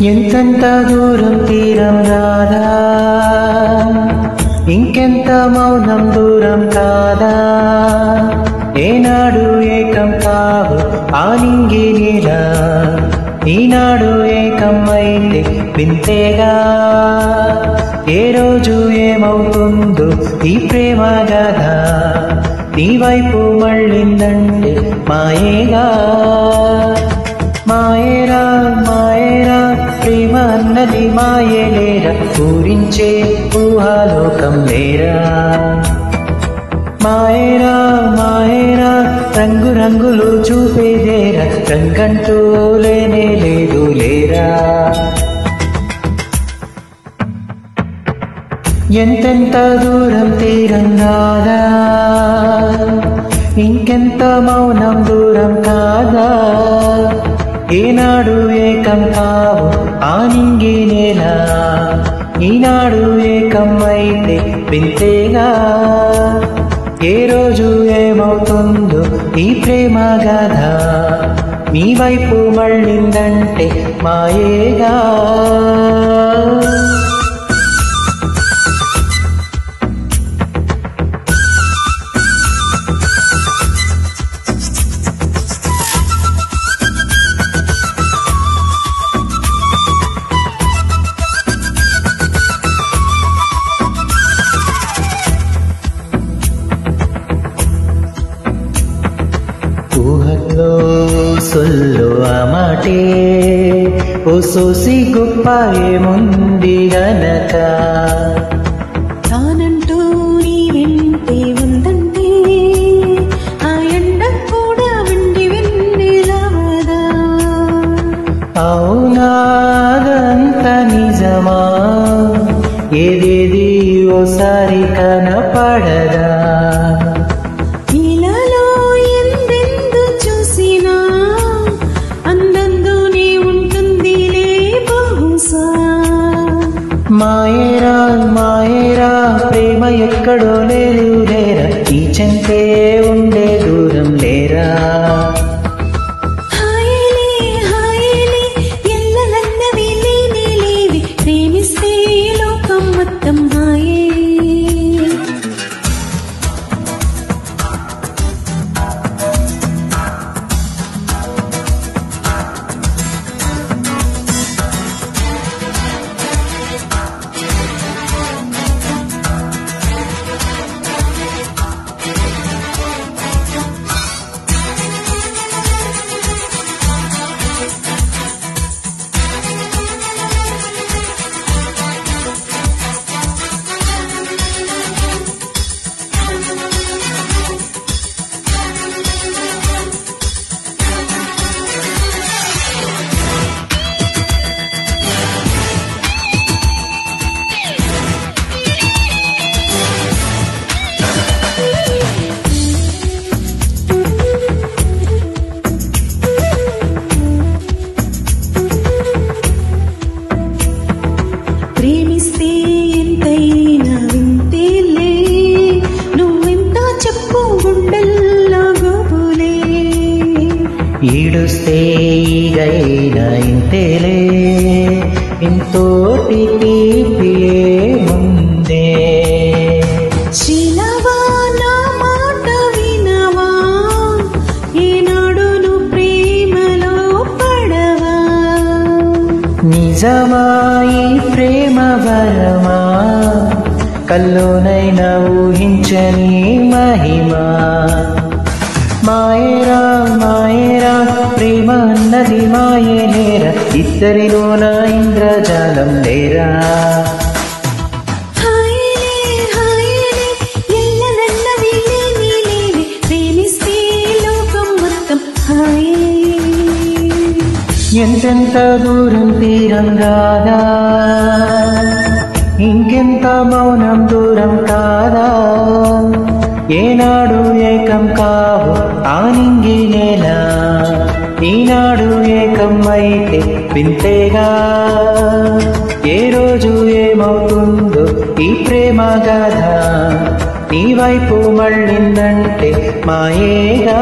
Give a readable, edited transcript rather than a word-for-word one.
ఎంతెంత దూరం తీరం రాదా, ఇంకెంత మౌనం దూరం కాదా, ఏనాడు ఏకం కావు ఆనింగి నీలా, ఈనాడు ఏకం అయితే వింతేగా, ఏ రోజు ఏమవుతుందో ఈ ప్రేమ గాథ, నీ వైపు మళ్ళిందంటే మాయేగా. మాయేరా మాయేరా ప్రేమ అన్నది మాయేలేరా, పూరించే ఊహాలోకం లేరా. మాయేరా మాయేరా రంగు రంగులు చూపేదేరా, రంగంటూ లేనే లేదు లేరా. ఎంతెంత దూరం తీరం రాదా, ఇంకెంత మౌనం దూరం కాదా, ఏనాడు ఏకం కావు ఆనింగి నేల, ఈనాడు ఏకం అయితే వింతేగా, ఏ రోజు ఏమవుతుందో ఈ ప్రేమ గాథ, మీ వైపు మళ్ళిందంటే మాయేగా. ఊహల్లో సొల్లు ఆ మాటే, ఓ సోసి గొప్ప ఏముంది గనక, తానంటూ నీ వెంటే ఉందంటే ఆ ఎండ కూడా వండి వెన్నెలవదా. అవునాదంత నిజమా, ఏదేది ఓసారి కనపడదా, మాయేరా మాయేరా ప్రేమ ఎక్కడో లేదు లేరా, ఈ చెంతే ఉండే దూరం లేరా. హాయిలే హాయిలే ఎల్లలన్నవి లేని లేవి, ప్రేమిస్తే లోకం మొత్తం హాయే. ప్రేమిస్తే ఎంతైనా వింతేలే, నువ్వెంత చెప్పు గుండెల్లో గోపులే, ఈడుస్తే ఈగైనా ఇంతేలే, ఇంతోటి తీపియే ముందే. శీలవా నా మాట వినవా, ఏనాడు నువ్వు ప్రేమలో పడవా. నిజమా ఈ ప్రేమ వరమా, కల్లోనైనా ఊహించని మహిమా. మాయేరా మాయేరా ప్రేమ అన్నది మాయేలేరా, ఇద్దరిలోన ఇంద్రజాలం లేరా. హాయిలే హాయిలే ఎల్లనన్నవి లేని లేవి, ప్రేమిస్తే లోకం మొత్తం హాయే. ఎంతెంత దూరం తీరం రాదా, ఇంకెంత మౌనం దూరం కాదా, ఏనాడు ఏకం కావు ఆనింగి నేల, ఈనాడు ఏకం అయితే వింతేగా, ఏ రోజు ఏమవుతుందో ఈ ప్రేమ గాథ, నీ వైపు మళ్ళిందంటే మాయేగా.